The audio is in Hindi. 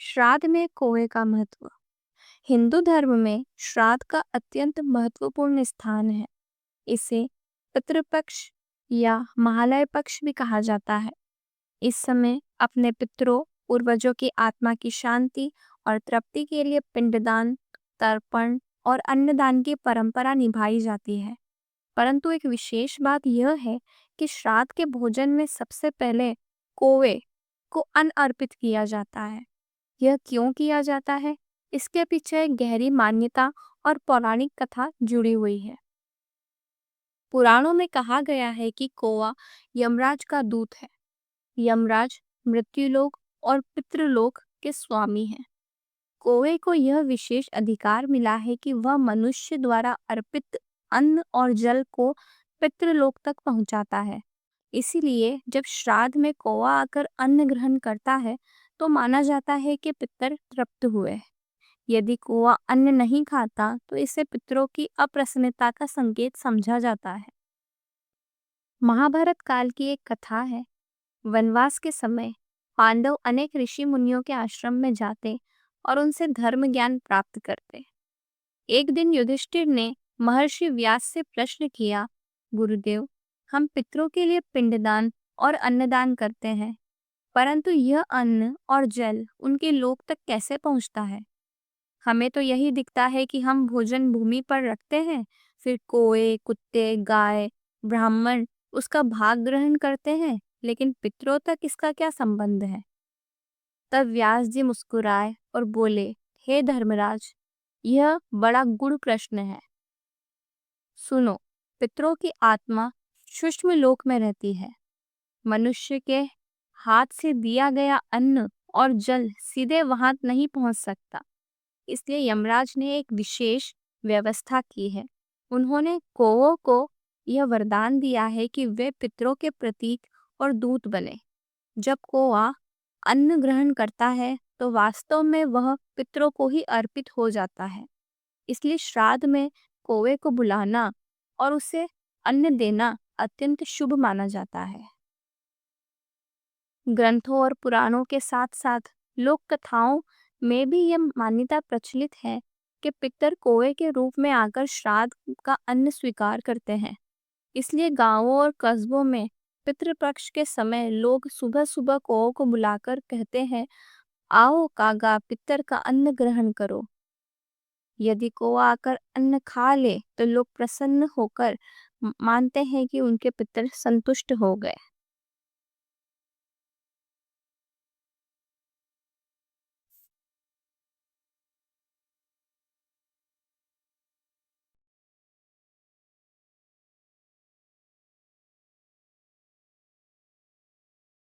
श्राद्ध में कौवे का महत्व। हिंदू धर्म में श्राद्ध का अत्यंत महत्वपूर्ण स्थान है। इसे पितृपक्ष या महालय पक्ष भी कहा जाता है। इस समय अपने पितरों पूर्वजों की आत्मा की शांति और तृप्ति के लिए पिंडदान, तर्पण और अन्नदान की परंपरा निभाई जाती है। परंतु एक विशेष बात यह है कि श्राद्ध के भोजन में सबसे पहले कौवे को अन्न अर्पित किया जाता है। यह क्यों किया जाता है? इसके पीछे एक गहरी मान्यता और पौराणिक कथा जुड़ी हुई है। पुराणों में कहा गया है कि कौवा यमराज का दूत है। यमराज मृत्युलोक और पितृलोक के स्वामी हैं। कौवे को यह विशेष अधिकार मिला है कि वह मनुष्य द्वारा अर्पित अन्न और जल को पितृलोक तक पहुंचाता है। इसीलिए जब श्राद्ध में कौवा आकर अन्न ग्रहण करता है तो माना जाता है कि पितर तृप्त हुए हैं। यदि कौवा अन्न नहीं खाता तो इसे पितरों की अप्रसन्नता का संकेत समझा जाता है। महाभारत काल की एक कथा है। वनवास के समय पांडव अनेक ऋषि मुनियों के आश्रम में जाते और उनसे धर्म ज्ञान प्राप्त करते। एक दिन युधिष्ठिर ने महर्षि व्यास से प्रश्न किया, गुरुदेव, हम पितरों के लिए पिंडदान और अन्नदान करते हैं, परंतु यह अन्न और जल उनके लोक तक कैसे पहुंचता है? हमें तो यही दिखता है कि हम भोजन भूमि पर रखते हैं, फिर कौवे, कुत्ते, गाय, ब्राह्मण उसका भाग ग्रहण करते हैं, लेकिन पितरों तक इसका क्या संबंध है? तब व्यास जी मुस्कुराए और बोले, हे धर्मराज, यह बड़ा गूढ़ प्रश्न है। सुनो, पितरों की आत्मा सूक्ष्म लोक में रहती है। मनुष्य के हाथ से दिया गया अन्न और जल सीधे वहां नहीं पहुंच सकता। इसलिए यमराज ने एक विशेष व्यवस्था की है। उन्होंने कौवों को यह वरदान दिया है कि वे पितरों के प्रतीक और दूत बने। जब कौवा अन्न ग्रहण करता है तो वास्तव में वह पितरों को ही अर्पित हो जाता है। इसलिए श्राद्ध में कौवे को बुलाना और उसे अन्न देना अत्यंत शुभ माना जाता है। ग्रंथों और पुराणों के साथ साथ लोक कथाओं में भी यह मान्यता प्रचलित है कि पितर कौवे के रूप में आकर श्राद्ध का अन्न स्वीकार करते हैं। इसलिए गांवों और कस्बों में पितृपक्ष के समय लोग सुबह सुबह कौओं को बुलाकर कहते हैं, आओ कागा, पितर का अन्न ग्रहण करो। यदि कौवा आकर अन्न खा ले तो लोग प्रसन्न होकर मानते हैं कि उनके पितर संतुष्ट हो गए।